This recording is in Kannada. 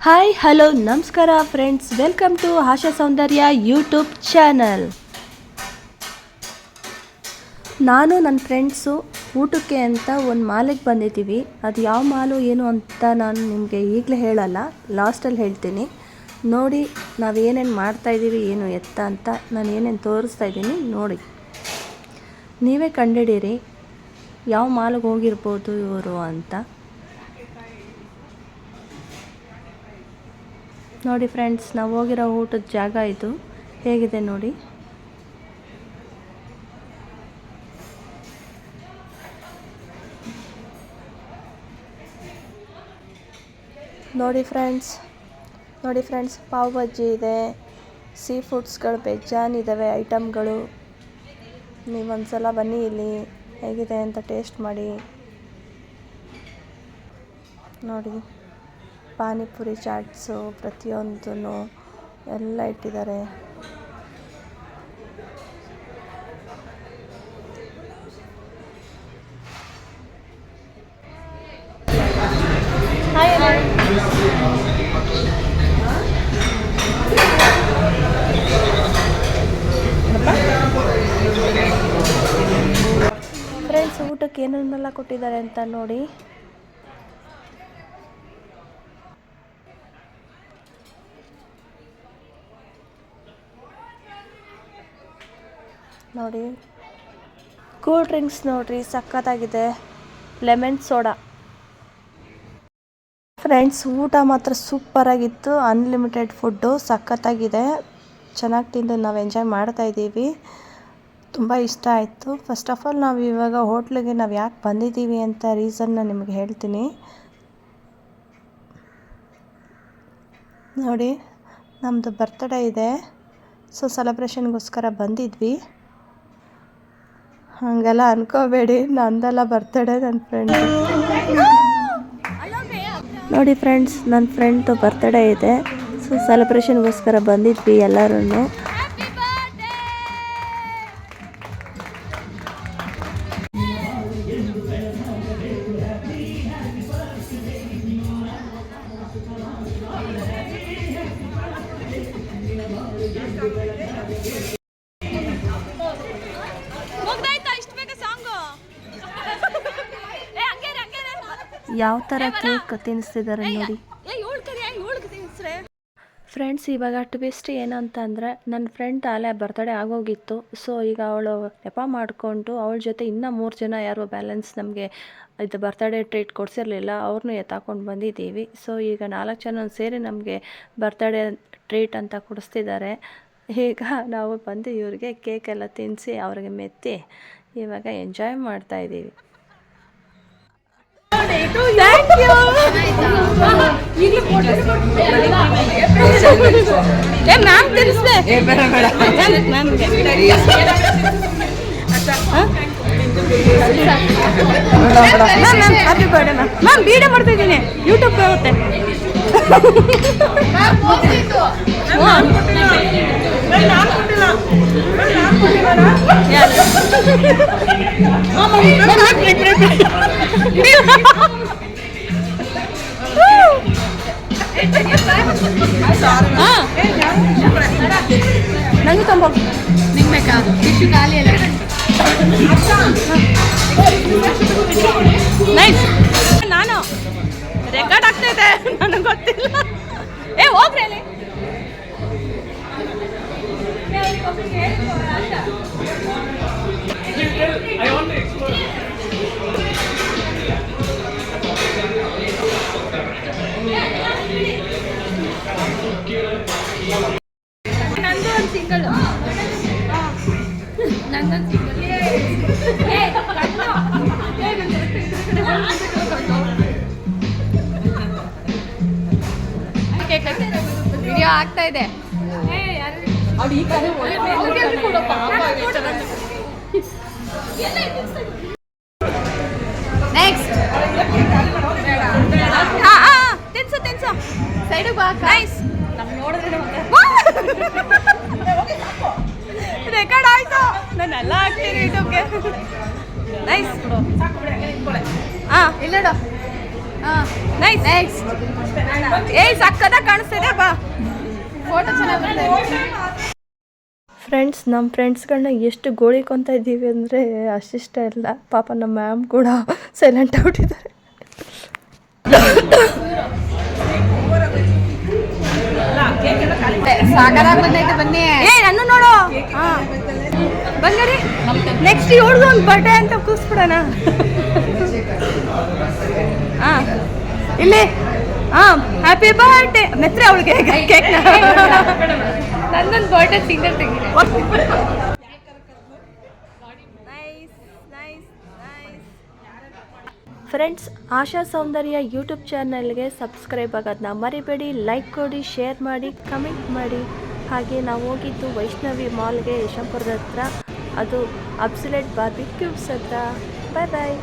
ಹಾಯ್ ಹಲೋ ನಮಸ್ಕಾರ friends, welcome to Asha Soundarya YouTube channel. ನಾನು ನನ್ನ ಫ್ರೆಂಡ್ಸು ಊಟಕ್ಕೆ ಅಂತ ಒಂದು ಮಾಲಿಗೆ ಬಂದಿದ್ದೀವಿ. ಅದು ಯಾವ ಮಾಲು ಏನು ಅಂತ ನಾನು ನಿಮಗೆ ಈಗಲೇ ಹೇಳಲ್ಲ, ಲಾಸ್ಟಲ್ಲಿ ಹೇಳ್ತೀನಿ. ನೋಡಿ ನಾವು ಏನೇನು ಮಾಡ್ತಾಯಿದ್ದೀವಿ, ಏನು ಎತ್ತ ಅಂತ ನಾನು ಏನೇನು ತೋರಿಸ್ತಾ ಇದ್ದೀನಿ ನೋಡಿ, ನೀವೇ ಕಂಡುಹಿಡೀರಿ ಯಾವ ಮಾಲಿಗೆ ಹೋಗಿರ್ಬೋದು ಇವರು ಅಂತ. ನೋಡಿ ಫ್ರೆಂಡ್ಸ್, ನಾವು ಹೋಗಿರೋ ಊಟದ ಜಾಗ ಇದು ಹೇಗಿದೆ ನೋಡಿ. ನೋಡಿ ಫ್ರೆಂಡ್ಸ್ ಪಾವ್ ಬಜ್ಜಿ ಇದೆ, ಸೀ ಫುಡ್ಸ್ಗಳು ಬೇಜಾನ್ ಇದ್ದಾವೆ ಐಟಮ್ಗಳು. ನೀವೊಂದ್ಸಲ ಬನ್ನಿ, ಇಲ್ಲಿ ಹೇಗಿದೆ ಅಂತ ಟೇಸ್ಟ್ ಮಾಡಿ ನೋಡಿ. ಪಾನಿಪುರಿ, ಚಾಟ್ಸು ಪ್ರತಿಯೊಂದೂ ಎಲ್ಲ ಇಟ್ಟಿದ್ದಾರೆ. ಫ್ರೆಂಡ್ಸ್, ಊಟಕ್ಕೆ ಏನೇನೆಲ್ಲ ಕೊಟ್ಟಿದ್ದಾರೆ ಅಂತ ನೋಡಿ. ನೋಡಿ ಕೂಲ್ ಡ್ರಿಂಕ್ಸ್ ನೋಡ್ರಿ, ಸಖತ್ತಾಗಿದೆ, ಲೆಮನ್ ಸೋಡಾ. ಫ್ರೆಂಡ್ಸ್, ಊಟ ಮಾತ್ರ ಸೂಪರಾಗಿತ್ತು, ಅನ್ಲಿಮಿಟೆಡ್ ಫುಡ್ಡು, ಸಖತ್ತಾಗಿದೆ, ಚೆನ್ನಾಗಿ ತಿಂದು ನಾವು ಎಂಜಾಯ್ ಮಾಡ್ತಾ ಇದ್ದೀವಿ. ತುಂಬ ಇಷ್ಟ ಆಯಿತು. ಫಸ್ಟ್ ಆಫ್ ಆಲ್ ನಾವು ಇವಾಗ ಹೋಟ್ಲಿಗೆ ನಾವು ಯಾಕೆ ಬಂದಿದ್ದೀವಿ ಅಂತ ರೀಸನ್ನ ನಿಮಗೆ ಹೇಳ್ತೀನಿ ನೋಡಿ. ನಮ್ಮದು ಬರ್ತ್ಡೇ ಇದೆ, ಸೊ ಸೆಲೆಬ್ರೇಷನ್ಗೋಸ್ಕರ ಬಂದಿದ್ವಿ. ಹಾಗೆಲ್ಲ ಅನ್ಕೋಬೇಡಿ, ನಂದೆಲ್ಲ ಬರ್ತಡೇ, ನನ್ನ ಫ್ರೆಂಡ್. ನೋಡಿ ಫ್ರೆಂಡ್ಸ್, ನನ್ನ ಫ್ರೆಂಡ್ದು ಬರ್ತಡೇ ಇದೆ, ಸೊ ಸೆಲೆಬ್ರೇಷನ್ಗೋಸ್ಕರ ಬಂದಿದ್ವಿ ಎಲ್ಲರೂ. ಯಾವ ಥರ ಕೇಕ್ ತಿನ್ನಿಸ್ತಿದ್ದಾರೆ ನೋಡಿ ಫ್ರೆಂಡ್ಸ್. ಇವಾಗ ಟ್ವಿಸ್ಟ್ ಏನು ಅಂತಂದರೆ, ನನ್ನ ಫ್ರೆಂಡ್ ಅಲ್ಲೇ ಬರ್ತಡೇ ಆಗೋಗಿತ್ತು. ಸೊ ಈಗ ಅವಳು ನೆಪ ಮಾಡಿಕೊಂಡು ಅವಳ ಜೊತೆ ಇನ್ನೂ 3 ಜನ ಯಾರೋ ಬ್ಯಾಲೆನ್ಸ್ ನಮಗೆ ಇದು ಬರ್ತಡೇ ಟ್ರೀಟ್ ಕೊಡಿಸಿರಲಿಲ್ಲ, ಅವ್ರನ್ನೂ ಎತ್ತಾಕೊಂಡು ಬಂದಿದ್ದೀವಿ. ಸೊ ಈಗ 4 ಜನ ಸೇರಿ ನಮಗೆ ಬರ್ತಡೇ ಟ್ರೀಟ್ ಅಂತ ಕೊಡಿಸ್ತಿದ್ದಾರೆ. ಈಗ ನಾವು ಬಂದು ಇವ್ರಿಗೆ ಕೇಕೆಲ್ಲ ತಿನ್ನಿಸಿ ಅವ್ರಿಗೆ ಮೆತ್ತಿ ಇವಾಗ ಎಂಜಾಯ್ ಮಾಡ್ತಾಯಿದ್ದೀವಿ. Thank you. ಮ್ಯಾಮ್ ತಿಳಿಸ್ದೆ ma'am, happy birthday ma'am. Ma'am video ಮಾಡ್ತಾ ಇದ್ದೀನಿ, ಯೂಟ್ಯೂಬ್ ಹೋಗುತ್ತೆ. ನಂಗೆ ತುಂಬ ನಿಂಗೆ ಬೇಕಾ ಟಿಶ್ಯೂ ಖಾಲಿ ಅಲ್ಲ. ನೈಸ್. ನಾನು ರೆಕಾರ್ಡ್ ಆಗ್ತೈತೆ, ನನಗೆ ಗೊತ್ತಿಲ್ಲ. ಹೋಗ್ರಿ ಅಲ್ಲಿ. ನಂದು ಒಂದು ಸಿಂಗಲ್, ನಂದೊಂದು ಸಿಂಗಲ್. ವಿಡಿಯೋ ಆಗ್ತಾ ಇದೆ. ನೆಕ್ಸ್ಟ್ ತಿನ್ಸು ಸೈಡಿಗೆ ಬಾ. ನೈಸ್. ರೆಕಾರ್ಡ್ ಆಯ್ತು, ನಾನೆಲ್ಲ ಹಾಕ್ತೀನಿ ಯೂಟ್ಯೂಬ್ಗೆ. ನೈಸ್. ಹಾಂ, ಇಲ್ಲ ನೈಸ್ ನೆಕ್ಸ್ಟ್ ಏಯ್ ಸಕ್ಕತ್ತಾಗಿ ಕಾಣಿಸ್ತಿದೆ ಬಾ ಫೋಟೋ ಚೆನ್ನಾಗಿ ಫ್ರೆಂಡ್ಸ್ ನಮ್ಮ ಫ್ರೆಂಡ್ಸ್ಗಳನ್ನ ಎಷ್ಟು ಗೋಳಿಕೊಂತ ಇದ್ದೀವಿ ಅಂದರೆ ಅಷ್ಟಿಷ್ಟ ಇಲ್ಲ ಪಾಪ ನಮ್ಮ ಮ್ಯಾಮ್ ಕೂಡ ಸೈಲೆಂಟ್ ಆಗ್ಬಿಟ್ಟಿದ್ದಾರೆ ಬನ್ನಿ ಏ ನನ್ನ ನೋಡು ಬಂಗಡಿ ನೆಕ್ಸ್ಟ್ ಇವಳ್ದು ಒಂದು ಬರ್ಡೇ ಅಂತ ಕೂರಿಸ್ಬಿಡೋಣ ಹಾಂ ಇಲ್ಲಿ ಹಾಂ ಹ್ಯಾಪಿ ಬರ್ಡೇ ಮೆತ್ರೆ ಅವಳಿಗೆ ಕೇಕ್ನ ನನ್ನೊಂದು ಬರ್ಡೇ ಸಿಂಗರ್ ತೆಗಿದೆ ಫ್ರೆಂಡ್ಸ್ ಆಶಾ ಸೌಂದರ್ಯ ಯೂಟ್ಯೂಬ್ ಚಾನಲ್ಗೆ ಸಬ್ಸ್ಕ್ರೈಬ್ ಆಗೋದನ್ನ ಮರಿಬೇಡಿ, ಲೈಕ್ ಕೊಡಿ, ಶೇರ್ ಮಾಡಿ, ಕಮೆಂಟ್ ಮಾಡಿ. ಹಾಗೆ ನಾವು ಹೋಗಿದ್ದು ವೈಷ್ಣವಿ ಮಾಲ್ಗೆ ಯಶವಂತಪುರದ ಹತ್ರ, ಅದು ಅಬ್ಸಲೆಟ್ ಬಾರ್ಬಿಕ್ಯೂಸ್ ಹತ್ರ. ಬಾಯ್ ಬಾಯ್.